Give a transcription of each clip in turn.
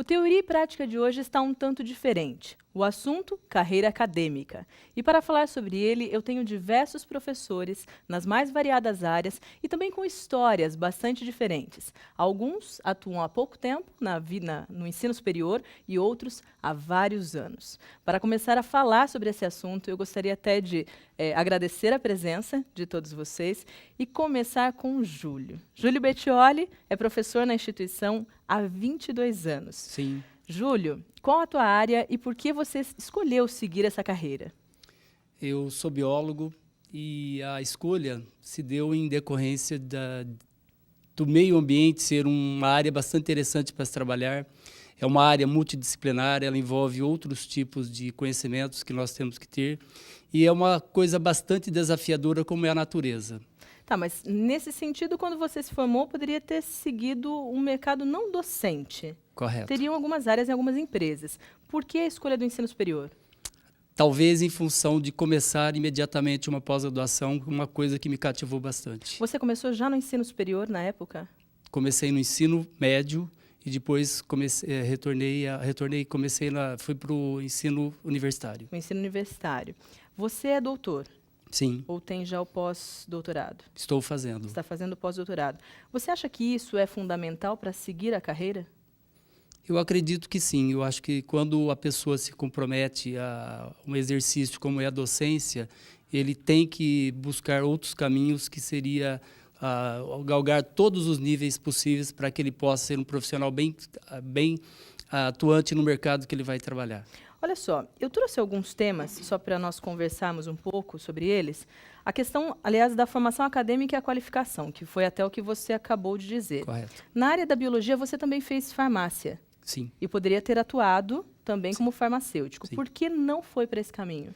O Teoria e Prática de hoje está um tanto diferente. O assunto, carreira acadêmica. E para falar sobre ele, eu tenho diversos professores nas mais variadas áreas e também com histórias bastante diferentes. Alguns atuam há pouco tempo no ensino superior e outros há vários anos. Para começar a falar sobre esse assunto, eu gostaria até de agradecer a presença de todos vocês e começar com o Júlio. Júlio Bettioli é professor na instituição há 22 anos. Sim. Júlio, qual a tua área e por que você escolheu seguir essa carreira? Eu sou biólogo e a escolha se deu em decorrência do meio ambiente ser uma área bastante interessante para se trabalhar. É uma área multidisciplinar, ela envolve outros tipos de conhecimentos que nós temos que ter e é uma coisa bastante desafiadora como é a natureza. Tá, mas nesse sentido, quando você se formou, poderia ter seguido um mercado não docente. Correto. Teriam algumas áreas em algumas empresas. Por que a escolha do ensino superior? Talvez em função de começar imediatamente uma pós-graduação, uma coisa que me cativou bastante. Você começou já no ensino superior na época? Comecei no ensino médio e depois fui para o ensino universitário. O ensino universitário. Você é doutor? Sim. Ou tem já o pós-doutorado? Estou fazendo. Está fazendo o pós-doutorado. Você acha que isso é fundamental para seguir a carreira? Eu acredito que sim. Eu acho que quando a pessoa se compromete a um exercício como é a docência, ele tem que buscar outros caminhos que seria galgar todos os níveis possíveis para que ele possa ser um profissional bem atuante no mercado que ele vai trabalhar. Olha só, eu trouxe alguns temas, só para nós conversarmos um pouco sobre eles. A questão, aliás, da formação acadêmica e a qualificação, que foi até o que você acabou de dizer. Correto. Na área da biologia, você também fez farmácia. Sim. E poderia ter atuado também como farmacêutico. Sim. Por que não foi para esse caminho?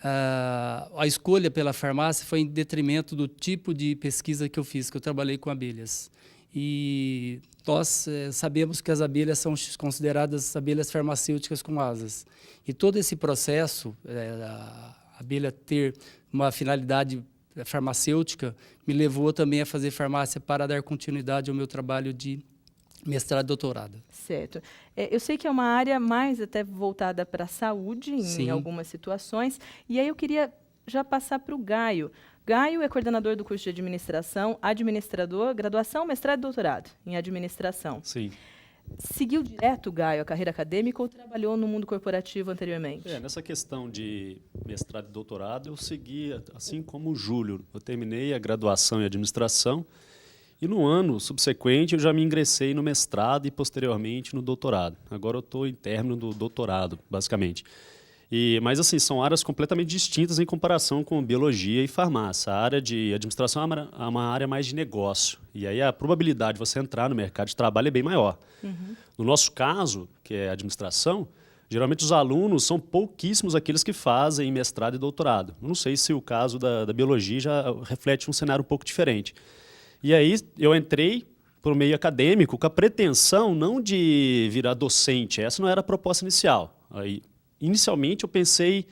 A escolha pela farmácia foi em detrimento do tipo de pesquisa que eu fiz, que eu trabalhei com abelhas. E nós sabemos que as abelhas são consideradas abelhas farmacêuticas com asas. E todo esse processo, a abelha ter uma finalidade farmacêutica, me levou também a fazer farmácia para dar continuidade ao meu trabalho de mestrado e doutorado. Certo. Eu sei que é uma área mais até voltada para a saúde, em algumas situações. E aí eu queria já passar para o Gaio. Gaio é coordenador do curso de administração, administrador, graduação, mestrado e doutorado em administração. Sim. Seguiu direto, Gaio, a carreira acadêmica ou trabalhou no mundo corporativo anteriormente? Nessa questão de mestrado e doutorado, eu segui assim como o Júlio. Eu terminei a graduação em administração e no ano subsequente eu já me ingressei no mestrado e posteriormente no doutorado. Agora eu estou em término do doutorado, basicamente. Mas, assim, são áreas completamente distintas em comparação com biologia e farmácia. A área de administração é uma área mais de negócio. E aí a probabilidade de você entrar no mercado de trabalho é bem maior. Uhum. No nosso caso, que é administração, geralmente os alunos são pouquíssimos aqueles que fazem mestrado e doutorado. Eu não sei se o caso da biologia já reflete um cenário um pouco diferente. E aí eu entrei para o meio acadêmico com a pretensão não de virar docente. Essa não era a proposta inicial. Inicialmente, eu pensei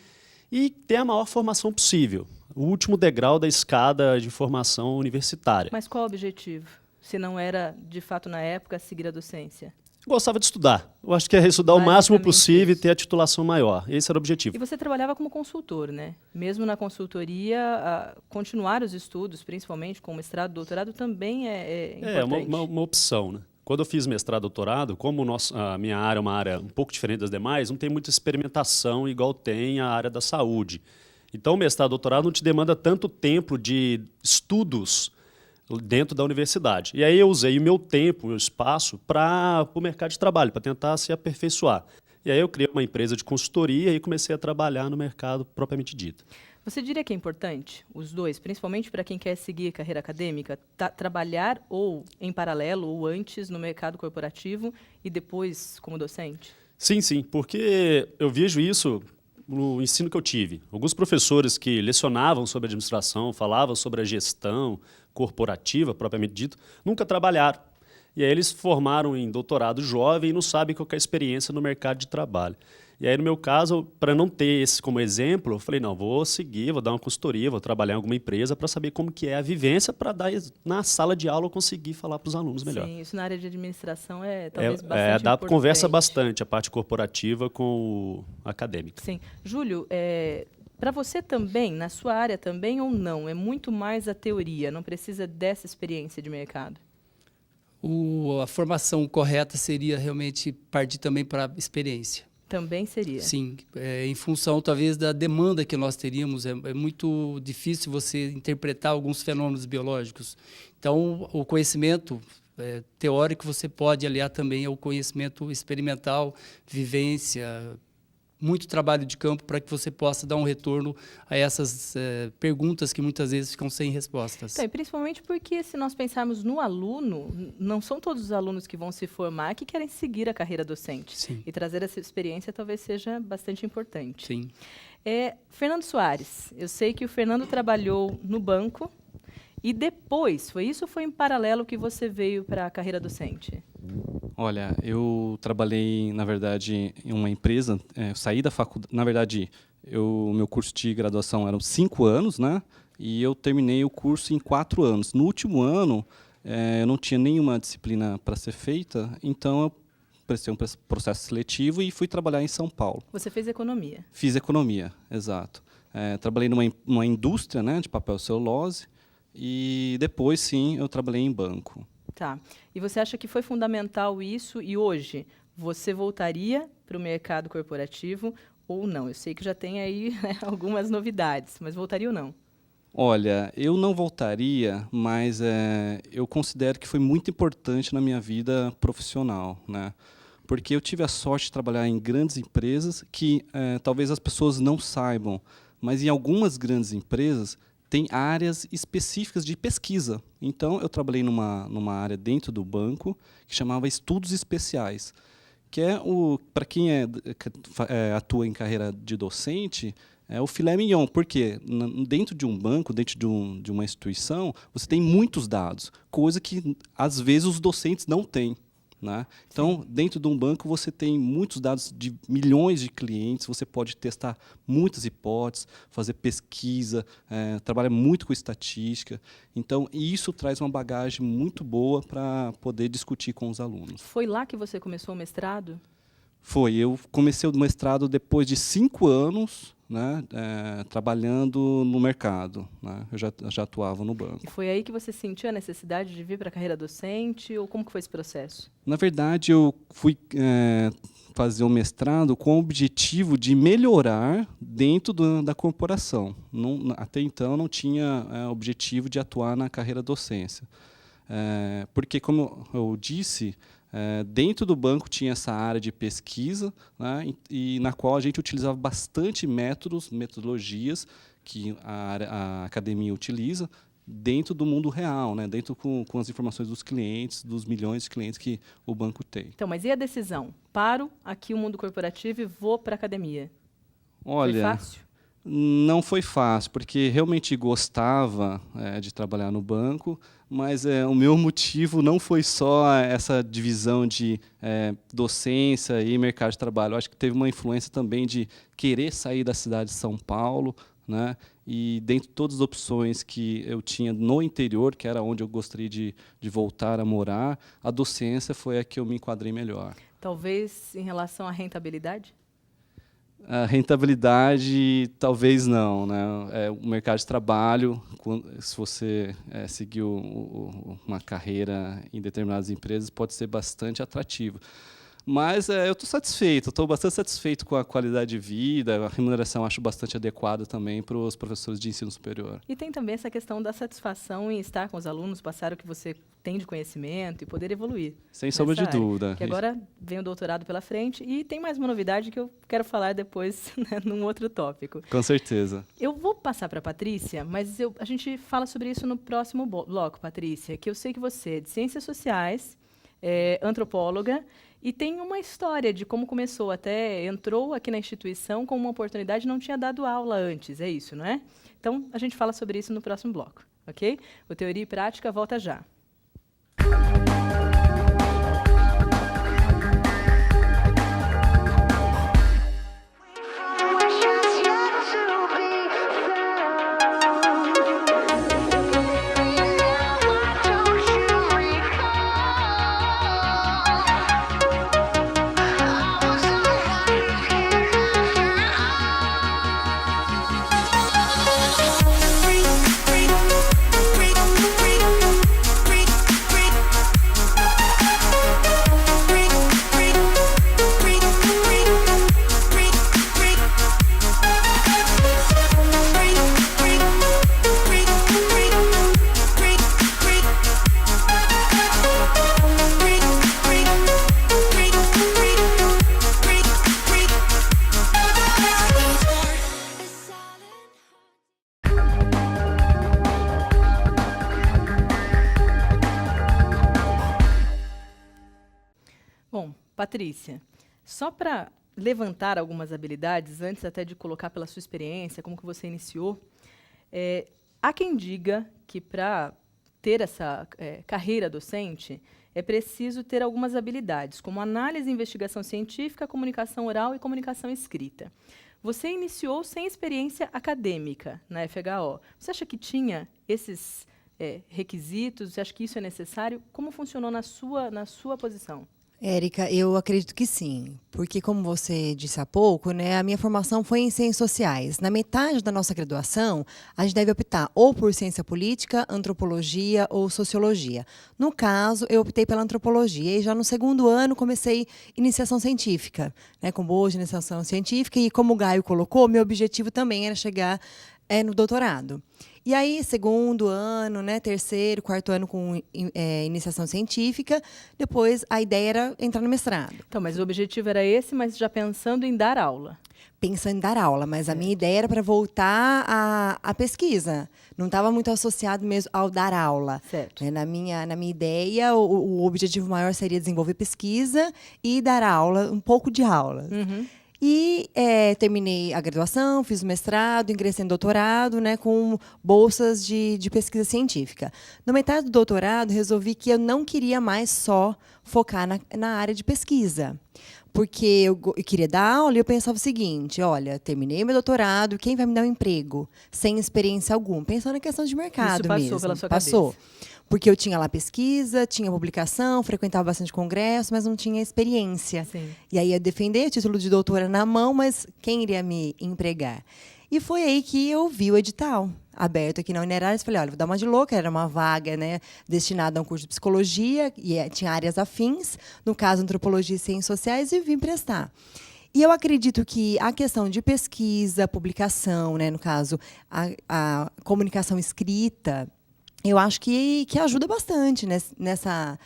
em ter a maior formação possível, o último degrau da escada de formação universitária. Mas qual o objetivo? Se não era, de fato, na época, seguir a docência? Gostava de estudar. Eu acho que é estudar o máximo possível e ter a titulação maior. Esse era o objetivo. E você trabalhava como consultor, né? Mesmo na consultoria, continuar os estudos, principalmente com mestrado, doutorado, também é importante. É uma opção, né? Quando eu fiz mestrado e doutorado, como a minha área é uma área um pouco diferente das demais, não tem muita experimentação igual tem a área da saúde. Então, o mestrado e doutorado não te demanda tanto tempo de estudos dentro da universidade. E aí eu usei o meu tempo, o meu espaço, para o mercado de trabalho, para tentar se aperfeiçoar. E aí eu criei uma empresa de consultoria e comecei a trabalhar no mercado propriamente dito. Você diria que é importante, os dois, principalmente para quem quer seguir carreira acadêmica, trabalhar ou em paralelo ou antes no mercado corporativo e depois como docente? Sim, sim, porque eu vejo isso no ensino que eu tive. Alguns professores que lecionavam sobre administração, falavam sobre a gestão corporativa, propriamente dito, nunca trabalharam. E aí eles formaram em doutorado jovem e não sabem qual é a experiência no mercado de trabalho. E aí, no meu caso, para não ter esse como exemplo, eu falei, não, vou seguir, vou dar uma consultoria, vou trabalhar em alguma empresa para saber como que é a vivência, para dar na sala de aula eu conseguir falar para os alunos melhor. Sim, isso na área de administração é talvez bastante importante. Conversa bastante a parte corporativa com o acadêmico. Sim. Júlio, para você também, na sua área também ou não, é muito mais a teoria, não precisa dessa experiência de mercado? A formação correta seria realmente partir também para a experiência. Também seria? Sim, em função talvez da demanda que nós teríamos, é muito difícil você interpretar alguns fenômenos biológicos. Então, o conhecimento teórico você pode aliar também ao conhecimento experimental, vivência, muito trabalho de campo para que você possa dar um retorno a essas perguntas que muitas vezes ficam sem respostas. Então, e principalmente porque, se nós pensarmos no aluno, não são todos os alunos que vão se formar que querem seguir a carreira docente. Sim. E trazer essa experiência talvez seja bastante importante. Sim. Fernando Soares, eu sei que o Fernando trabalhou no banco e depois, foi isso ou foi em paralelo que você veio para a carreira docente? Olha, eu trabalhei, na verdade, em uma empresa, eu saí da faculdade, na verdade, meu curso de graduação eram 5 anos, né? E eu terminei o curso em 4 anos. No último ano, eu não tinha nenhuma disciplina para ser feita, então eu prestei um processo seletivo e fui trabalhar em São Paulo. Você fez economia? Fiz economia, exato. Trabalhei numa indústria, né, de papel celulose e depois, sim, eu trabalhei em banco. Tá. E você acha que foi fundamental isso e hoje você voltaria para o mercado corporativo ou não? Eu sei que já tem aí, né, algumas novidades, mas voltaria ou não? Olha, eu não voltaria, mas eu considero que foi muito importante na minha vida profissional, né? Porque eu tive a sorte de trabalhar em grandes empresas que talvez as pessoas não saibam, mas em algumas grandes empresas tem áreas específicas de pesquisa. Então, eu trabalhei numa área dentro do banco que chamava Estudos Especiais, que para quem atua em carreira de docente, é o filé mignon, porque dentro de um banco, dentro de uma instituição, você tem muitos dados, coisa que, às vezes, os docentes não têm. Né? Então, dentro de um banco, você tem muitos dados de milhões de clientes, você pode testar muitas hipóteses, fazer pesquisa, trabalha muito com estatística. Então, isso traz uma bagagem muito boa para poder discutir com os alunos. Foi lá que você começou o mestrado? Foi. Eu comecei o mestrado depois de 5 anos, né, trabalhando no mercado. Né? Eu já atuava no banco. E foi aí que você sentiu a necessidade de vir para a carreira docente? Ou como que foi esse processo? Na verdade, eu fui fazer o mestrado com o objetivo de melhorar dentro da corporação. Até então, não tinha objetivo de atuar na carreira docência. Porque, como eu disse, dentro do banco tinha essa área de pesquisa, né, e na qual a gente utilizava bastante metodologias que a academia utiliza dentro do mundo real, né, dentro com as informações dos clientes, dos milhões de clientes que o banco tem. Então, mas e a decisão? Paro aqui o mundo corporativo e vou para a academia. Olha, foi fácil? Não foi fácil, porque realmente gostava de trabalhar no banco, mas o meu motivo não foi só essa divisão de docência e mercado de trabalho. Eu acho que teve uma influência também de querer sair da cidade de São Paulo, né? E dentre todas as opções que eu tinha no interior, que era onde eu gostaria de voltar a morar, a docência foi a que eu me enquadrei melhor. Talvez em relação à rentabilidade? A rentabilidade, talvez não, né? O mercado de trabalho, se você seguiu uma carreira em determinadas empresas, pode ser bastante atrativo. Mas eu estou satisfeito, estou bastante satisfeito com a qualidade de vida, a remuneração acho bastante adequada também para os professores de ensino superior. E tem também essa questão da satisfação em estar com os alunos, passar o que você tem de conhecimento e poder evoluir. Sem sombra de dúvida. Que agora vem o doutorado pela frente e tem mais uma novidade que eu quero falar depois, né, num outro tópico. Com certeza. Eu vou passar para a Patrícia, mas a gente fala sobre isso no próximo bloco, Patrícia, que eu sei que você é de Ciências Sociais, antropóloga, e tem uma história de como começou, até entrou aqui na instituição com uma oportunidade, não tinha dado aula antes, é isso, não é? Então, a gente fala sobre isso no próximo bloco, ok? O Teoria e Prática volta já. Patrícia, só para levantar algumas habilidades, antes até de colocar pela sua experiência, como que você iniciou, há quem diga que para ter essa carreira docente é preciso ter algumas habilidades, como análise e investigação científica, comunicação oral e comunicação escrita. Você iniciou sem experiência acadêmica na FHO. Você acha que tinha esses requisitos? Você acha que isso é necessário? Como funcionou na sua posição? Érica, eu acredito que sim, porque como você disse há pouco, né, a minha formação foi em ciências sociais. Na metade da nossa graduação, a gente deve optar ou por ciência política, antropologia ou sociologia. No caso, eu optei pela antropologia e já no segundo ano comecei iniciação científica, né, com boa de iniciação científica, e como o Gaio colocou, meu objetivo também era chegar no doutorado. E aí, segundo ano, né, terceiro, quarto ano com iniciação científica, depois a ideia era entrar no mestrado. Então, mas o objetivo era esse, mas já pensando em dar aula. Pensando em dar aula, mas a minha ideia era para voltar à pesquisa. Não estava muito associado mesmo ao dar aula. Certo. Na minha ideia, o objetivo maior seria desenvolver pesquisa e dar aula, um pouco de aula. Uhum. E terminei a graduação, fiz o mestrado, ingressei no doutorado, né, com bolsas de pesquisa científica. Na metade do doutorado, resolvi que eu não queria mais só focar na área de pesquisa. Porque eu queria dar aula e eu pensava o seguinte, olha, terminei meu doutorado, quem vai me dar um emprego? Sem experiência alguma. Pensando na questão de mercado Isso passou mesmo. pela sua Passou. cabeça. Porque eu tinha lá pesquisa, tinha publicação, frequentava bastante congresso, mas não tinha experiência. Sim. E aí ia defender o título de doutora na mão, mas quem iria me empregar? E foi aí que eu vi o edital aberto aqui na Unerartes. Falei, olha, vou dar uma de louca. Era uma vaga, né, destinada a um curso de psicologia, e tinha áreas afins, no caso, antropologia e ciências sociais, e vim prestar. E eu acredito que a questão de pesquisa, publicação, né, no caso, a comunicação escrita, eu acho que ajuda bastante nessa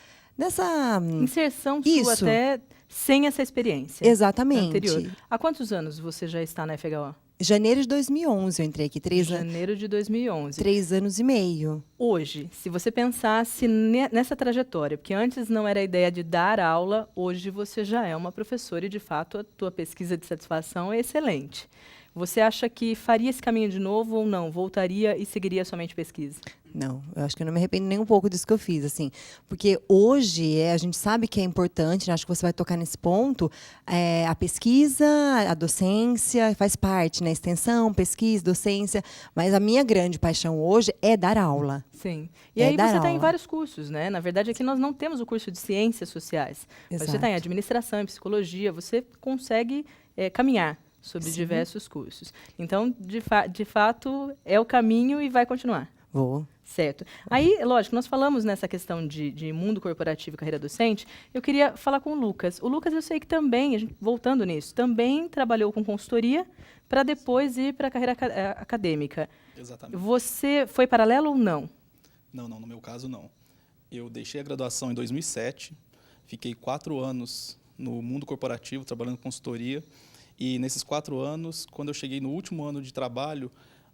Inserção sua Isso. até sem essa experiência. Exatamente. Anterior. Há quantos anos você já está na FHO? Janeiro de 2011 eu entrei aqui, 3 Janeiro de 2011. anos e meio. Hoje, se você pensasse nessa trajetória, porque antes não era a ideia de dar aula, hoje você já é uma professora e, de fato, a tua pesquisa de satisfação é excelente. Você acha que faria esse caminho de novo ou não? Voltaria e seguiria somente pesquisa? Não, eu acho que eu não me arrependo nem um pouco disso que eu fiz, assim. Porque hoje a gente sabe que é importante, né, acho que você vai tocar nesse ponto, a pesquisa, a docência, faz parte, né? Extensão, pesquisa, docência. Mas a minha grande paixão hoje é dar aula. Sim. E aí dar você está em aula. vários cursos, né? Na verdade, aqui nós não temos o curso de ciências sociais. Mas você está em Exato. administração, em psicologia, você consegue caminhar sobre Sim. diversos cursos. Então, de fato, é o caminho e vai continuar. Vou. Certo. Aí, lógico, nós falamos nessa questão de mundo corporativo e carreira docente. Eu queria falar com o Lucas. O Lucas, eu sei que também, voltando nisso, também trabalhou com consultoria para depois ir para a carreira acadêmica. Exatamente. Você foi paralelo ou não? Não, no meu caso, não. Eu deixei a graduação em 2007, fiquei 4 anos no mundo corporativo, trabalhando com consultoria, e nesses 4 anos, quando eu cheguei no último ano de trabalho,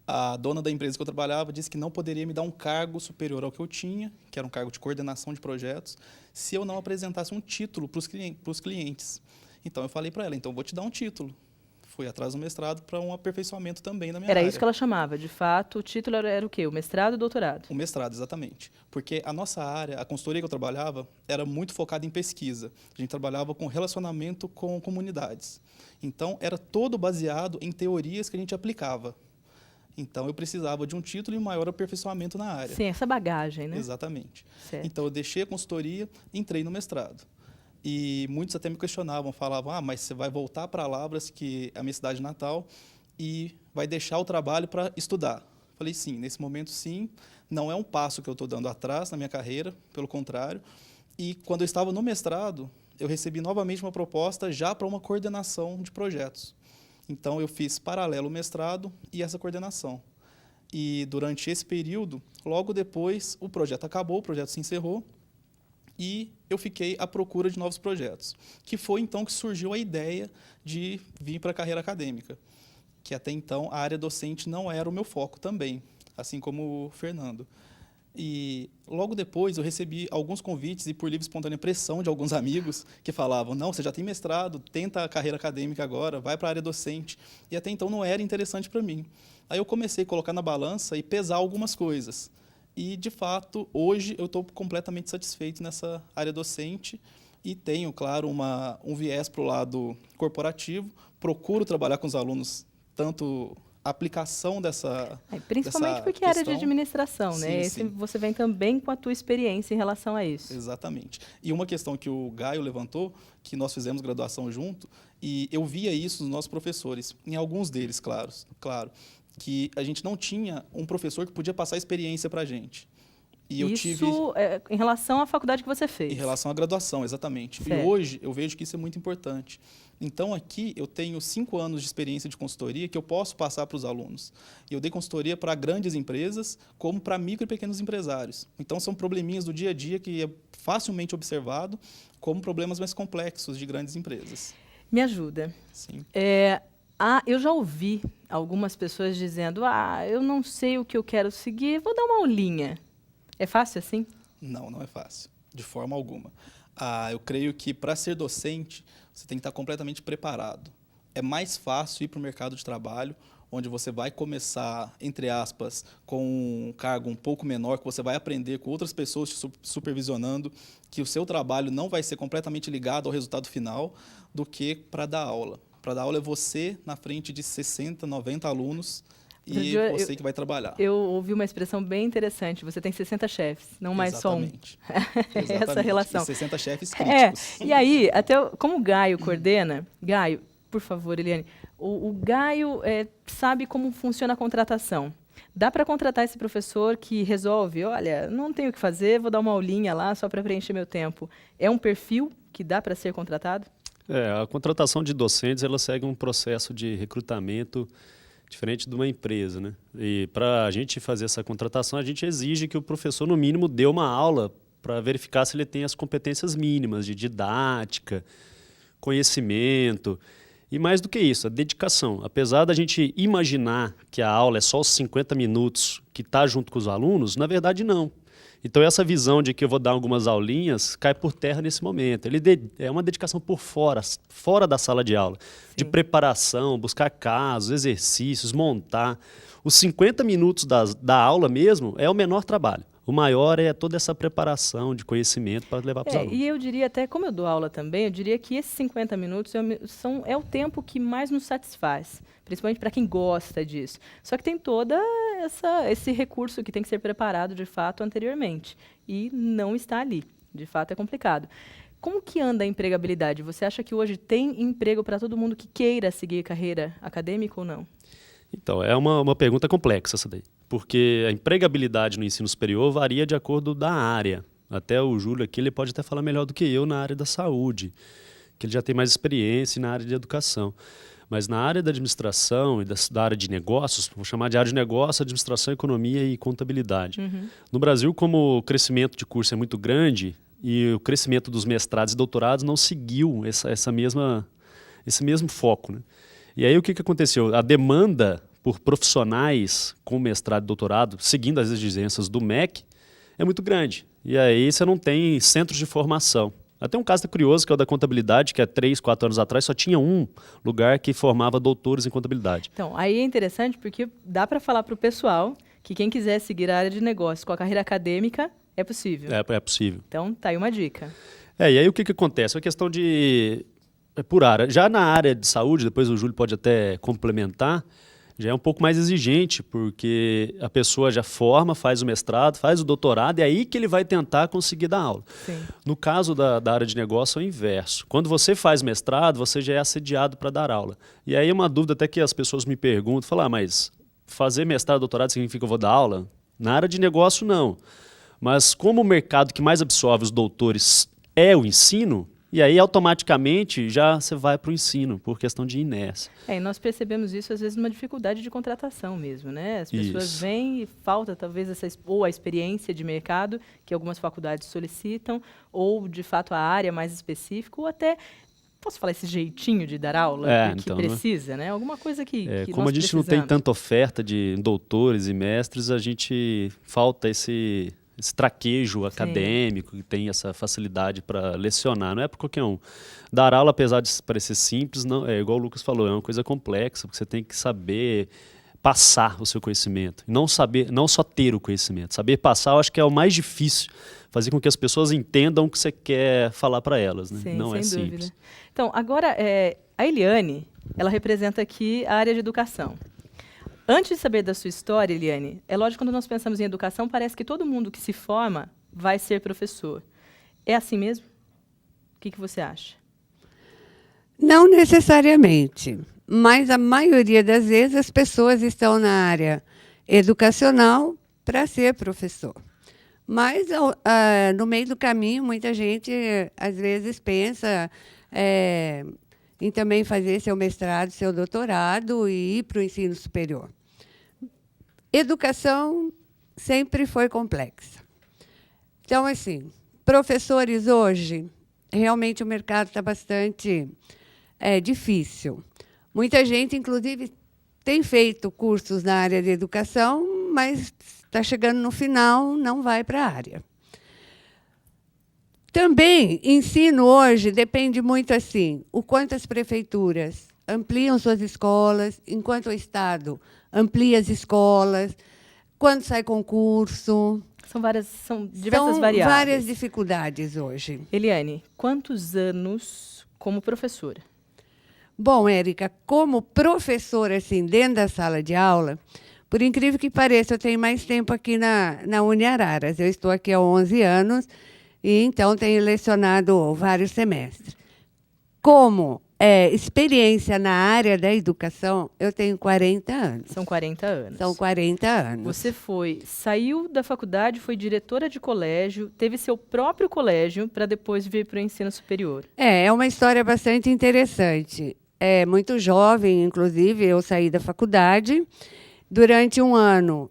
a dona da empresa que eu trabalhava disse que não poderia me dar um cargo superior ao que eu tinha, que era um cargo de coordenação de projetos, se eu não apresentasse um título para os clientes. Então, eu falei para ela, então, vou te dar um título. Fui atrás do mestrado para um aperfeiçoamento também na minha área. Era isso que ela chamava. De fato, o título era o quê? O mestrado e o doutorado? O mestrado, exatamente. Porque a nossa área, a consultoria que eu trabalhava, era muito focada em pesquisa. A gente trabalhava com relacionamento com comunidades. Então, era todo baseado em teorias que a gente aplicava. Então, eu precisava de um título e um maior aperfeiçoamento na área. Sim, essa bagagem, né? Exatamente. Certo. Então, eu deixei a consultoria e entrei no mestrado. E muitos até me questionavam, falavam, mas você vai voltar para Lavras, que é a minha cidade natal, e vai deixar o trabalho para estudar. Falei, sim, nesse momento, sim. Não é um passo que eu estou dando atrás na minha carreira, pelo contrário. E quando eu estava no mestrado, eu recebi novamente uma proposta já para uma coordenação de projetos. Então, eu fiz paralelo o mestrado e essa coordenação. E durante esse período, logo depois, o projeto acabou, o projeto se encerrou, e eu fiquei à procura de novos projetos. Que foi, então, que surgiu a ideia de vir para a carreira acadêmica, que até então a área docente não era o meu foco também, assim como o Fernando. E logo depois eu recebi alguns convites e por livre e espontânea pressão de alguns amigos que falavam, não, você já tem mestrado, tenta a carreira acadêmica agora, vai para a área docente. E até então não era interessante para mim. Aí eu comecei a colocar na balança e pesar algumas coisas. E, de fato, hoje eu estou completamente satisfeito nessa área docente e tenho, claro, um viés para o lado corporativo. Procuro trabalhar com os alunos tanto a aplicação dessa Principalmente dessa porque é área de questão. administração, né? Sim. Você vem também com a tua experiência em relação a isso. Exatamente. E uma questão que o Gaio levantou, que nós fizemos graduação junto, e eu via isso nos nossos professores, em alguns deles, claro, que a gente não tinha um professor que podia passar experiência para a gente. E eu tive em relação à faculdade que você fez. em relação à graduação, exatamente. Certo. E hoje eu vejo que isso é muito importante. Então, aqui eu tenho 5 anos de experiência de consultoria que eu posso passar para os alunos. E eu dei consultoria para grandes empresas, como para micro e pequenos empresários. Então, são probleminhas do dia a dia que é facilmente observado como problemas mais complexos de grandes empresas. Me ajuda. Sim. Eu já ouvi algumas pessoas dizendo, eu não sei o que eu quero seguir, vou dar uma aulinha. É fácil assim? Não, não é fácil, de forma alguma. Eu creio que para ser docente, você tem que estar completamente preparado. É mais fácil ir para o mercado de trabalho, onde você vai começar, entre aspas, com um cargo um pouco menor, que você vai aprender com outras pessoas te supervisionando, que o seu trabalho não vai ser completamente ligado ao resultado final, do que para dar aula. Para dar aula é você na frente de 60, 90 alunos, e você que vai trabalhar. Eu ouvi uma expressão bem interessante. Você tem 60 chefes, não mais Exatamente. só um. Exatamente. Essa relação. E 60 chefes críticos. E aí, como o Gaio coordena... Gaio, por favor, Eliane. O Gaio sabe como funciona a contratação. Dá para contratar esse professor que resolve, olha, não tenho o que fazer, vou dar uma aulinha lá só para preencher meu tempo. É um perfil que dá para ser contratado? A contratação de docentes ela segue um processo de recrutamento diferente de uma empresa, né? E para a gente fazer essa contratação, a gente exige que o professor, no mínimo, dê uma aula para verificar se ele tem as competências mínimas de didática, conhecimento e, mais do que isso, a dedicação. Apesar da gente imaginar que a aula é só os 50 minutos que está junto com os alunos, na verdade, não. Então, essa visão de que eu vou dar algumas aulinhas cai por terra nesse momento. É uma dedicação por fora da sala de aula, de preparação, buscar casos, exercícios, montar. Os 50 minutos da aula mesmo é o menor trabalho. O maior é toda essa preparação de conhecimento para levar para os alunos. E eu diria até, como eu dou aula também, eu diria que esses 50 minutos é o tempo que mais nos satisfaz, principalmente para quem gosta disso. Só que tem toda esse recurso que tem que ser preparado, de fato, anteriormente. E não está ali. De fato, é complicado. Como que anda a empregabilidade? Você acha que hoje tem emprego para todo mundo que queira seguir carreira acadêmica ou não? Então, é uma pergunta complexa essa daí. Porque a empregabilidade no ensino superior varia de acordo da área. Até o Júlio aqui ele pode até falar melhor do que eu na área da saúde, que ele já tem mais experiência na área de educação. Mas na área da administração e da área de negócios, vou chamar de área de negócio, administração, economia e contabilidade. No Brasil, como o crescimento de curso é muito grande e o crescimento dos mestrados e doutorados não seguiu esse mesmo foco, né? E aí o que aconteceu? A demanda por profissionais com mestrado e doutorado, seguindo as exigências do MEC, é muito grande. E aí você não tem centros de formação. Até um caso curioso, que é o da contabilidade, que há 3, 4 anos atrás só tinha um lugar que formava doutores em contabilidade. Então, aí é interessante porque dá para falar para o pessoal que quem quiser seguir a área de negócios com a carreira acadêmica, é possível. É possível. Então, tá aí uma dica. E aí o que acontece? É uma questão de... por área. Já na área de saúde, depois o Júlio pode até complementar, já é um pouco mais exigente, porque a pessoa já forma, faz o mestrado, faz o doutorado, e é aí que ele vai tentar conseguir dar aula. Sim. No caso da área de negócio, é o inverso. Quando você faz mestrado, você já é assediado para dar aula. E aí é uma dúvida até que as pessoas me perguntam, falam, mas fazer mestrado, doutorado significa que eu vou dar aula? Na área de negócio, não. Mas como o mercado que mais absorve os doutores é o ensino, e aí, automaticamente, já você vai para o ensino, por questão de inércia. E nós percebemos isso, às vezes, numa dificuldade de contratação mesmo, né? As pessoas vêm e falta, talvez, ou a experiência de mercado, que algumas faculdades solicitam, ou, de fato, a área mais específica, ou até, posso falar, esse jeitinho de dar aula que então, precisa, né? Alguma coisa que como a gente não tem tanta oferta de doutores e mestres, a gente falta esse traquejo acadêmico, que tem essa facilidade para lecionar. Não é para qualquer um. Dar aula, apesar de parecer simples, não, é igual o Lucas falou, é uma coisa complexa, porque você tem que saber passar o seu conhecimento. Não só ter o conhecimento. Saber passar, eu acho que é o mais difícil. Fazer com que as pessoas entendam o que você quer falar para elas. Né? Sim, não é sem dúvida. simples. Então, agora, a Eliane, ela representa aqui a área de educação. Antes de saber da sua história, Eliane, é lógico que quando nós pensamos em educação, parece que todo mundo que se forma vai ser professor. É assim mesmo? O que você acha? Não necessariamente, mas a maioria das vezes as pessoas estão na área educacional para ser professor. Mas, no meio do caminho, muita gente, às vezes, pensa em também fazer seu mestrado, seu doutorado e ir para o ensino superior. Educação sempre foi complexa. Então, assim, professores hoje, realmente o mercado está bastante difícil. Muita gente, inclusive, tem feito cursos na área de educação, mas está chegando no final, não vai para a área. Também, ensino hoje depende muito assim, o quanto as prefeituras ampliam suas escolas, enquanto o Estado amplia as escolas, quando sai concurso. São diversas variáveis. Várias dificuldades hoje. Eliane, quantos anos como professora? Bom, Érica, como professora, assim, dentro da sala de aula, por incrível que pareça, eu tenho mais tempo aqui na Uniararas. Eu estou aqui há 11 anos e, então, tenho lecionado vários semestres. Como experiência na área da educação, eu tenho 40 anos. São 40 anos. São 40 anos. Você saiu da faculdade, foi diretora de colégio, teve seu próprio colégio para depois vir para o ensino superior. É uma história bastante interessante. Muito jovem, inclusive, eu saí da faculdade. Durante um ano,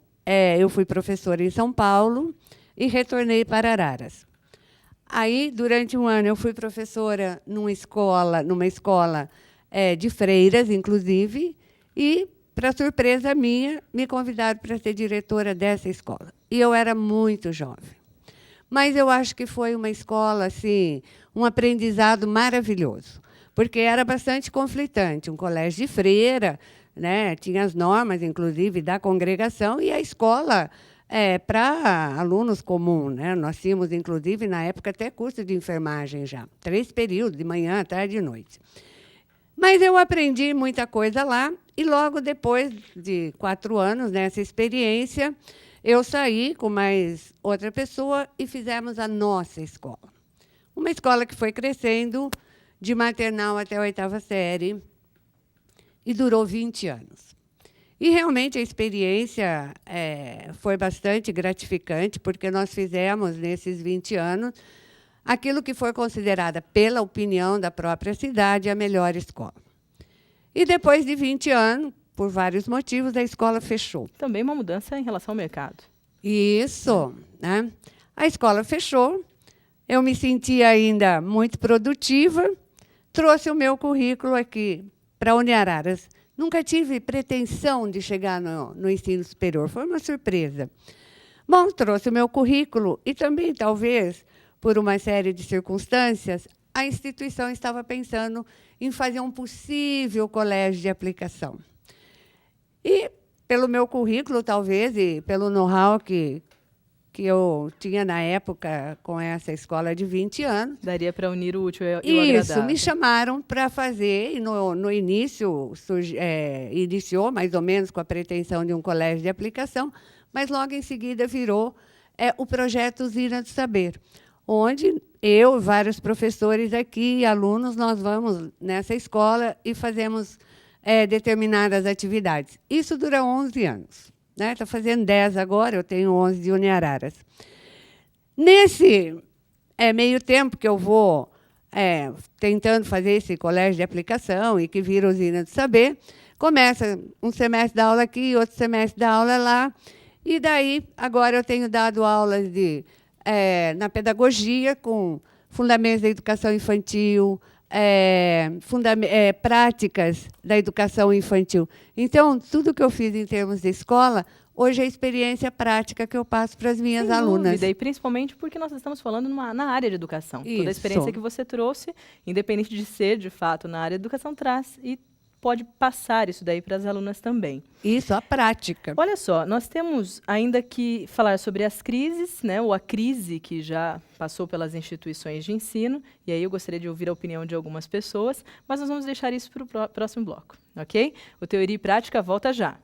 eu fui professora em São Paulo e retornei para Araras. Aí, durante um ano, eu fui professora numa escola de freiras, inclusive, e, para surpresa minha, me convidaram para ser diretora dessa escola. E eu era muito jovem. Mas eu acho que foi uma escola, assim, um aprendizado maravilhoso, porque era bastante conflitante, um colégio de freira, né? Tinha as normas, inclusive, da congregação, e a escola para alunos comuns. Né? Nós tínhamos, inclusive, na época, até curso de enfermagem já. 3 períodos, de manhã, tarde e noite. Mas eu aprendi muita coisa lá, e logo depois de 4 anos nessa experiência, eu saí com mais outra pessoa e fizemos a nossa escola. Uma escola que foi crescendo de maternal até a 8ª série, e durou 20 anos. E, realmente, a experiência foi bastante gratificante, porque nós fizemos, nesses 20 anos, aquilo que foi considerada, pela opinião da própria cidade, a melhor escola. E, depois de 20 anos, por vários motivos, a escola fechou. Também uma mudança em relação ao mercado. Isso. Né? A escola fechou, eu me senti ainda muito produtiva, trouxe o meu currículo aqui para a Uniararas. Nunca tive pretensão de chegar no ensino superior, foi uma surpresa. Bom, trouxe o meu currículo e também, talvez, por uma série de circunstâncias, a instituição estava pensando em fazer um possível colégio de aplicação. E, pelo meu currículo, talvez, e pelo know-how que eu tinha na época com essa escola de 20 anos. Daria para unir o útil e o agradável. Isso, me chamaram para fazer, e no início iniciou mais ou menos com a pretensão de um colégio de aplicação, mas logo em seguida virou o projeto Usina do Saber, onde eu e vários professores aqui e alunos, nós vamos nessa escola e fazemos determinadas atividades. Isso dura 11 anos. Está fazendo 10 agora, eu tenho 11 de Uniararas. Nesse meio tempo que eu vou tentando fazer esse colégio de aplicação e que vira Usina do Saber, começa um semestre da aula aqui, outro semestre da aula lá, e daí agora eu tenho dado aulas na pedagogia, com fundamentos da educação infantil, práticas da educação infantil. Então, tudo que eu fiz em termos de escola, hoje é experiência prática que eu passo para as minhas Sem alunas. dúvida, e principalmente porque nós estamos falando na área de educação. Toda a Isso. experiência que você trouxe, independente de ser, de fato, na área de educação, traz e pode passar isso daí para as alunas também. Isso, a prática. Olha só, nós temos ainda que falar sobre as crises, né, ou a crise que já passou pelas instituições de ensino, e aí eu gostaria de ouvir a opinião de algumas pessoas, mas nós vamos deixar isso para o próximo bloco, ok? O Teoria e Prática volta já.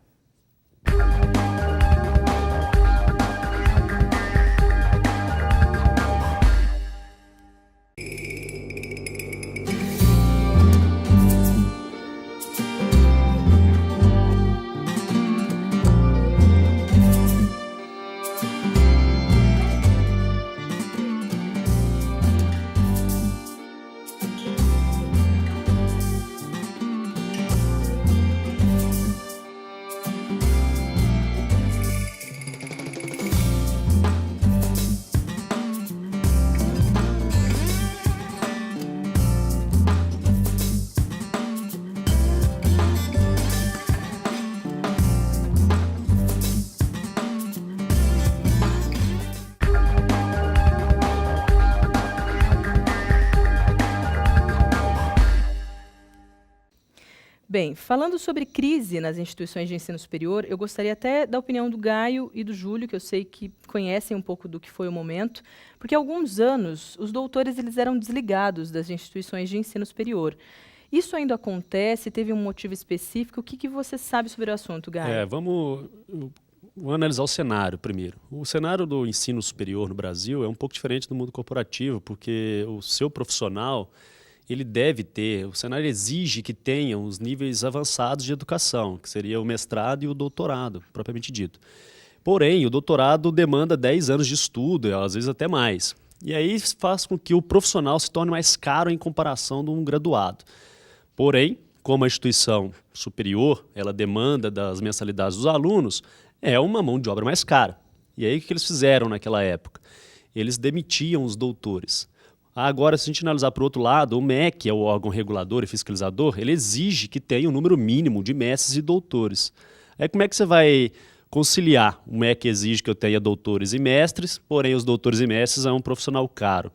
Bem, falando sobre crise nas instituições de ensino superior, eu gostaria até da opinião do Gaio e do Júlio, que eu sei que conhecem um pouco do que foi o momento, porque há alguns anos os doutores eles eram desligados das instituições de ensino superior. Isso ainda acontece? Teve um motivo específico? O que você sabe sobre o assunto, Gaio? Vamos analisar o cenário primeiro. O cenário do ensino superior no Brasil é um pouco diferente do mundo corporativo, porque o seu profissional ele deve ter, o cenário exige que tenha os níveis avançados de educação, que seria o mestrado e o doutorado, propriamente dito. Porém, o doutorado demanda 10 anos de estudo, às vezes até mais. E aí faz com que o profissional se torne mais caro em comparação de um graduado. Porém, como a instituição superior, ela demanda das mensalidades dos alunos, é uma mão de obra mais cara. E aí o que eles fizeram naquela época? Eles demitiam os doutores. Agora, se a gente analisar para o outro lado, o MEC, é o órgão regulador e fiscalizador, ele exige que tenha um número mínimo de mestres e doutores. Aí como é que você vai conciliar? O MEC exige que eu tenha doutores e mestres, porém os doutores e mestres é um profissional caro.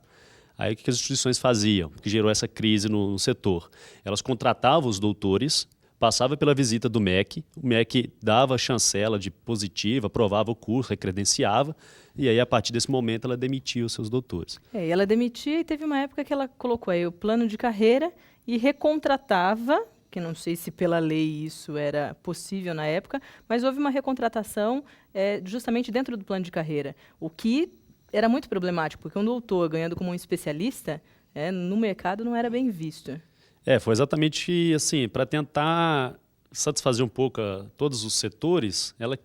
Aí o que as instituições faziam, que gerou essa crise no setor? Elas contratavam os doutores, passava pela visita do MEC, o MEC dava a chancela de positiva, aprovava o curso, recredenciava, e aí, a partir desse momento, ela demitia os seus doutores. E ela demitia e teve uma época que ela colocou aí o plano de carreira e recontratava, que não sei se pela lei isso era possível na época, mas houve uma recontratação justamente dentro do plano de carreira, o que era muito problemático, porque um doutor ganhando como um especialista, no mercado não era bem visto. Foi exatamente assim, para tentar satisfazer um pouco todos os setores, ela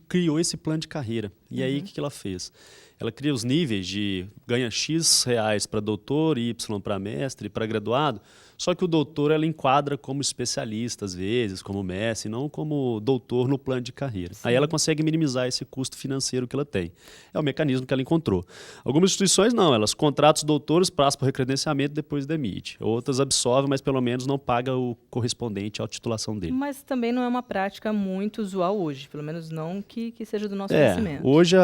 criou esse plano de carreira. E aí, o que ela fez? Ela cria os níveis de ganha X reais para doutor, Y para mestre, para graduado, só que o doutor ela enquadra como especialista, às vezes, como mestre, não como doutor no plano de carreira. Sim. Aí ela consegue minimizar esse custo financeiro que ela tem. É o mecanismo que ela encontrou. Algumas instituições não, elas contratam os doutores, passam para o recredenciamento e depois demite. Outras absorvem, mas pelo menos não paga o correspondente à titulação dele. Mas também não é uma prática muito usual hoje, pelo menos não que seja do nosso conhecimento. Hoje,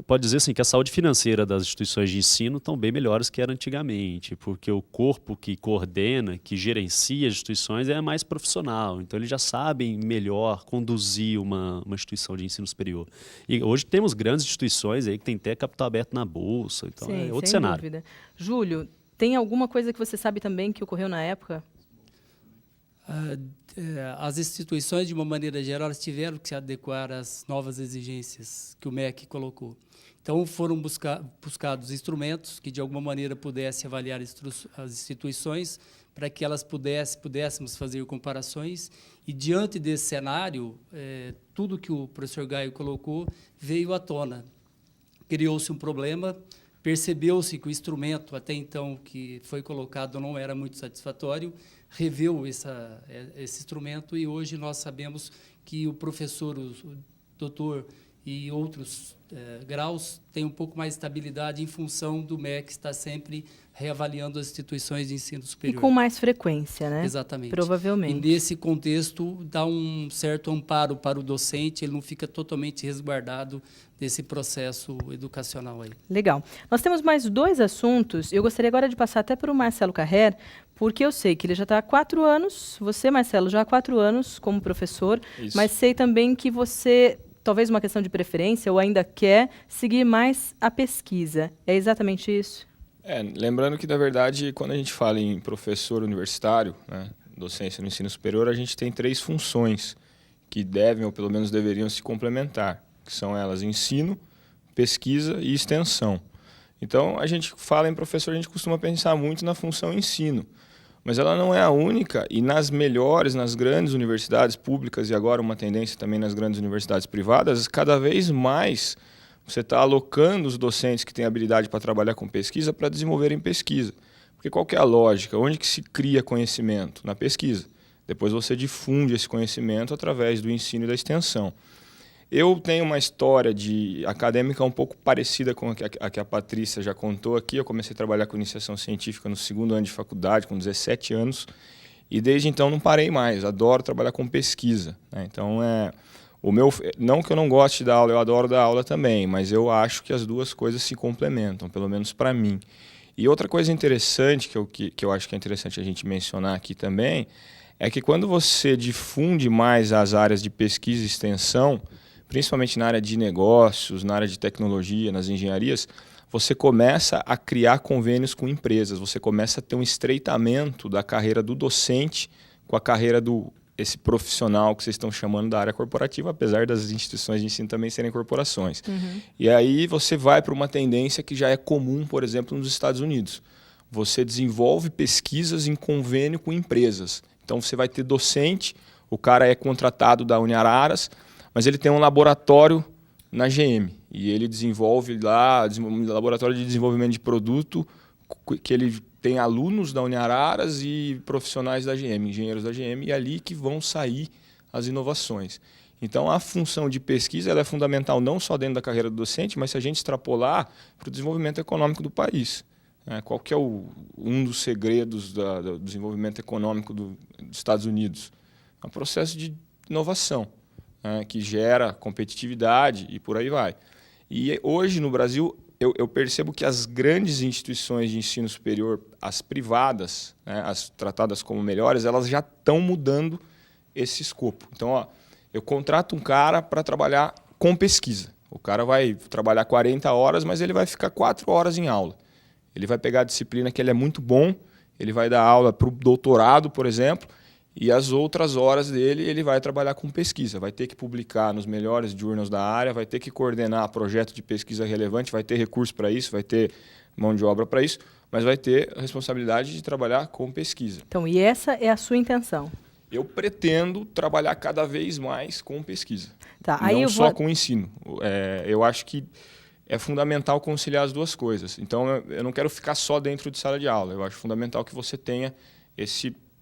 pode dizer assim, que a saúde financeira das instituições de ensino estão bem melhores que era antigamente, porque o corpo que coordena, que gerencia as instituições é mais profissional, então eles já sabem melhor conduzir uma instituição de ensino superior. E hoje temos grandes instituições aí que tem até capital aberto na bolsa, então Sim, é outro sem cenário. Dúvida. Júlio, tem alguma coisa que você sabe também que ocorreu na época? As instituições, de uma maneira geral, elas tiveram que se adequar às novas exigências que o MEC colocou. Então, foram buscados instrumentos que, de alguma maneira, pudessem avaliar as instituições para que elas pudéssemos fazer comparações. E, diante desse cenário, tudo que o professor Gaio colocou veio à tona. Criou-se um problema, percebeu-se que o instrumento, até então, que foi colocado não era muito satisfatório, reveu esse instrumento e hoje nós sabemos que o professor, o doutor e outros graus têm um pouco mais de estabilidade em função do MEC estar sempre reavaliando as instituições de ensino E superior. com mais frequência, né? Exatamente. Provavelmente. E nesse contexto dá um certo amparo para o docente, ele não fica totalmente resguardado desse processo educacional aí. Legal. Nós temos mais 2 assuntos. Eu gostaria agora de passar até para o Marcelo Carrer, porque eu sei que ele já está há 4 anos, você, Marcelo, já há 4 anos como professor, Isso. mas sei também que você, talvez uma questão de preferência, ou ainda quer seguir mais a pesquisa. É exatamente isso? Lembrando que, na verdade, quando a gente fala em professor universitário, né, docência no ensino superior, a gente tem 3 funções que devem, ou pelo menos deveriam, se complementar, que são elas ensino, pesquisa e extensão. Então, a gente fala em professor, a gente costuma pensar muito na função ensino, mas ela não é a única, e nas melhores, nas grandes universidades públicas, e agora uma tendência também nas grandes universidades privadas, cada vez mais você está alocando os docentes que têm habilidade para trabalhar com pesquisa para desenvolverem pesquisa. Porque qual que é a lógica? Onde que se cria conhecimento? Na pesquisa. Depois você difunde esse conhecimento através do ensino e da extensão. Eu tenho uma história acadêmica um pouco parecida com a que a Patrícia já contou aqui. Eu comecei a trabalhar com iniciação científica no 2º ano de faculdade, com 17 anos, e desde então não parei mais. Adoro trabalhar com pesquisa, né? Então, não que eu não goste da aula, eu adoro dar aula também, mas eu acho que as duas coisas se complementam, pelo menos para mim. E outra coisa interessante, que eu acho que é interessante a gente mencionar aqui também, é que quando você difunde mais as áreas de pesquisa e extensão, principalmente na área de negócios, na área de tecnologia, nas engenharias, você começa a criar convênios com empresas, você começa a ter um estreitamento da carreira do docente com a carreira esse profissional que vocês estão chamando da área corporativa, apesar das instituições de ensino também serem corporações. Uhum. E aí você vai para uma tendência que já é comum, por exemplo, nos Estados Unidos. Você desenvolve pesquisas em convênio com empresas. Então você vai ter docente, o cara é contratado da Uniararas, mas ele tem um laboratório na GM. E ele desenvolve lá um laboratório de desenvolvimento de produto que ele tem alunos da Uniararas e profissionais da GM, engenheiros da GM, e é ali que vão sair as inovações. Então, a função de pesquisa ela é fundamental não só dentro da carreira do docente, mas se a gente extrapolar para o desenvolvimento econômico do país. Qual que é um dos segredos do desenvolvimento econômico dos Estados Unidos? É um processo de inovação, que gera competitividade e por aí vai. E hoje, no Brasil, eu percebo que as grandes instituições de ensino superior, as privadas, as tratadas como melhores, elas já estão mudando esse escopo. Então, eu contrato um cara para trabalhar com pesquisa. O cara vai trabalhar 40 horas, mas ele vai ficar 4 horas em aula. Ele vai pegar a disciplina que ele é muito bom, ele vai dar aula para o doutorado, por exemplo, e as outras horas dele ele vai trabalhar com pesquisa, vai ter que publicar nos melhores journals da área, vai ter que coordenar projeto de pesquisa relevante, vai ter recurso para isso, vai ter mão de obra para isso, mas vai ter a responsabilidade de trabalhar com pesquisa. Então, e essa é a sua intenção? Eu pretendo trabalhar cada vez mais com pesquisa, tá, não aí só com ensino. Eu acho que é fundamental conciliar as duas coisas. Então, eu não quero ficar só dentro de sala de aula, eu acho fundamental que você tenha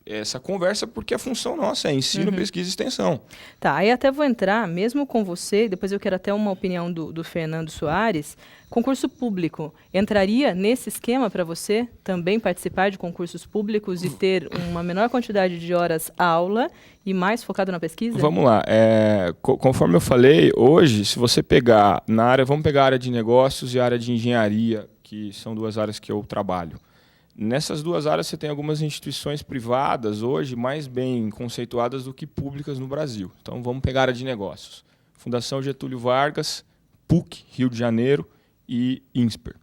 essa conversa, porque a função nossa é ensino, pesquisa e extensão. Tá, aí até vou entrar, mesmo com você, depois eu quero até uma opinião do Fernando Soares, concurso público, entraria nesse esquema para você também participar de concursos públicos e ter uma menor quantidade de horas aula e mais focado na pesquisa? Vamos lá, conforme eu falei, hoje, se você pegar na área, vamos pegar a área de negócios e a área de engenharia, que são 2 áreas que eu trabalho. Nessas 2 áreas você tem algumas instituições privadas hoje mais bem conceituadas do que públicas no Brasil. Então vamos pegar a área de negócios. Fundação Getúlio Vargas, PUC, Rio de Janeiro e INSPER.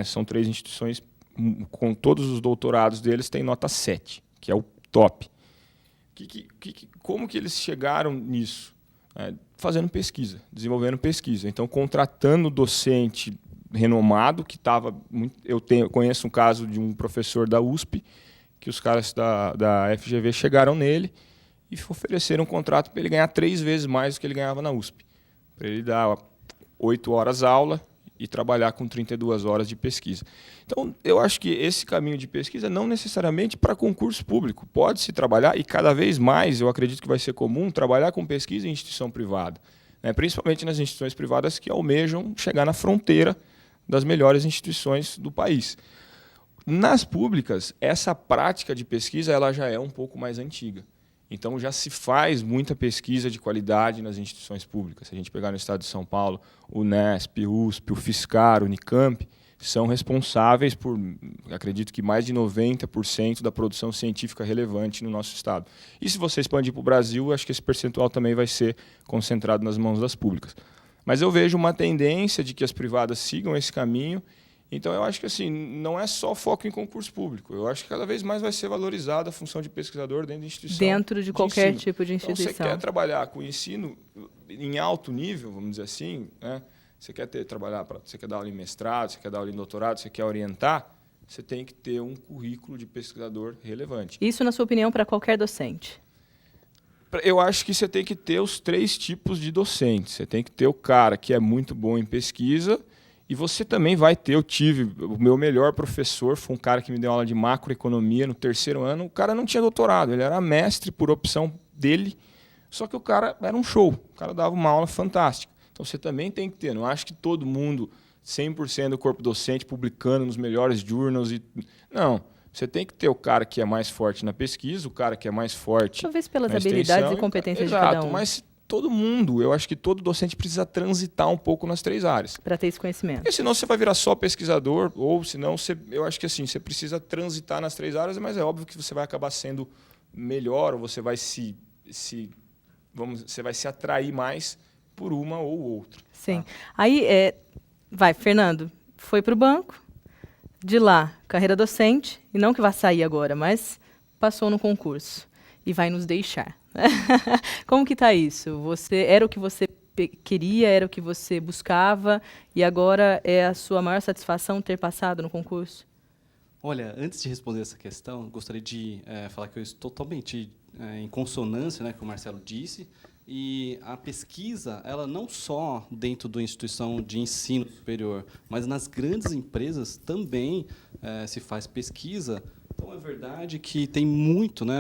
São 3 instituições, com todos os doutorados deles, tem nota 7, que é o top. Como que eles chegaram nisso? Fazendo pesquisa, desenvolvendo pesquisa. Então contratando docente renomado, que estava... Eu conheço um caso de um professor da USP, que os caras da FGV chegaram nele e ofereceram um contrato para ele ganhar 3 vezes mais do que ele ganhava na USP. Para ele dar 8 horas aula e trabalhar com 32 horas de pesquisa. Então, eu acho que esse caminho de pesquisa não necessariamente para concurso público. Pode-se trabalhar, e cada vez mais, eu acredito que vai ser comum, trabalhar com pesquisa em instituição privada. né, principalmente nas instituições privadas que almejam chegar na fronteira das melhores instituições do país. Nas públicas, essa prática de pesquisa ela já é um pouco mais antiga. Então, já se faz muita pesquisa de qualidade nas instituições públicas. Se a gente pegar no estado de São Paulo, o Unesp, o USP, o Fiscar, o Unicamp, são responsáveis por, acredito que mais de 90% da produção científica relevante no nosso estado. E se você expandir para o Brasil, acho que esse percentual também vai ser concentrado nas mãos das públicas. Mas eu vejo uma tendência de que as privadas sigam esse caminho. Então, eu acho que assim, não é só foco em concurso público. Eu acho que cada vez mais vai ser valorizada a função de pesquisador dentro da instituição. Dentro de qualquer tipo de instituição. instituição. Então, você quer trabalhar com ensino em alto nível, vamos dizer assim, né? Você quer você quer dar aula em mestrado, você quer dar aula em doutorado, você quer orientar, você tem que ter um currículo de pesquisador relevante. Isso, na sua opinião, para qualquer docente? Eu acho que você tem que ter os 3 tipos de docentes. Você tem que ter o cara que é muito bom em pesquisa e você também vai ter, o meu melhor professor foi um cara que me deu aula de macroeconomia no 3º ano, o cara não tinha doutorado, ele era mestre por opção dele, só que o cara era um show, o cara dava uma aula fantástica. Então você também tem que ter, não acho que todo mundo, 100% do corpo docente publicando nos melhores journals, não. Você tem que ter o cara que é mais forte na pesquisa, o cara que é mais forte talvez pelas na habilidades extensão, e competências exato, de cada um. Mas todo mundo, eu acho que todo docente precisa transitar um pouco nas 3 áreas. Para ter esse conhecimento. Porque senão você vai virar só pesquisador, ou senão eu acho que assim, você precisa transitar nas 3 áreas, mas é óbvio que você vai acabar sendo melhor, ou você vai você vai se atrair mais por uma ou outra. Sim. Tá? Aí, Fernando, foi para o banco, de lá, carreira docente, e não que vá sair agora, mas passou no concurso e vai nos deixar. Como que está isso? Era o que você queria, era o que você buscava, e agora é a sua maior satisfação ter passado no concurso? Olha, antes de responder essa questão, gostaria de falar que eu estou totalmente em consonância, né, com o Marcelo disse, e a pesquisa, ela não só dentro da instituição de ensino superior, mas nas grandes empresas também se faz pesquisa. Então, é verdade que tem muito, né,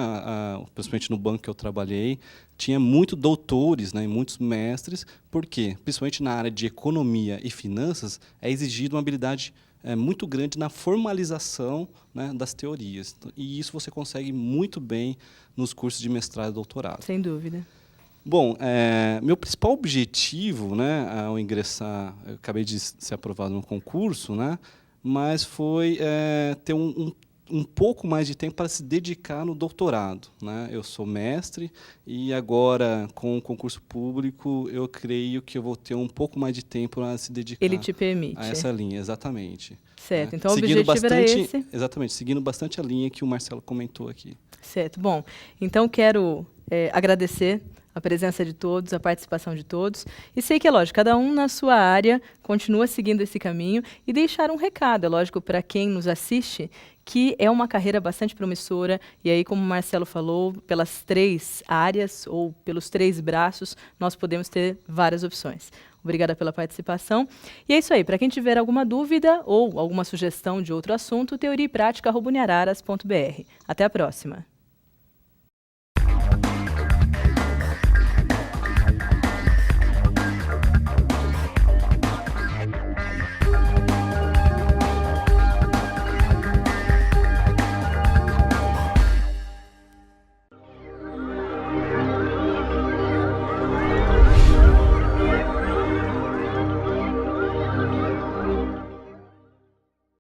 principalmente no banco que eu trabalhei, tinha muito doutores, né, e muitos mestres, porque, principalmente na área de economia e finanças, é exigida uma habilidade muito grande na formalização, né, das teorias. E isso você consegue muito bem nos cursos de mestrado e doutorado. Sem dúvida. Bom, meu principal objetivo, né, ao ingressar, eu acabei de ser aprovado no concurso, né, mas foi ter um pouco mais de tempo para se dedicar no doutorado, né? Eu sou mestre e agora, com o concurso público, eu creio que eu vou ter um pouco mais de tempo para se dedicar Ele te permite. a essa linha, exatamente. Certo, né? então o objetivo era esse. Exatamente, seguindo bastante a linha que o Marcelo comentou aqui. Certo, bom, então quero agradecer a presença de todos, a participação de todos. E sei que, é lógico, cada um na sua área continua seguindo esse caminho e deixar um recado, é lógico, para quem nos assiste, que é uma carreira bastante promissora. E aí, como o Marcelo falou, pelas 3 áreas ou pelos 3 braços, nós podemos ter várias opções. Obrigada pela participação. E é isso aí. Para quem tiver alguma dúvida ou alguma sugestão de outro assunto, teoriaeprática@uniararas.br. Até a próxima.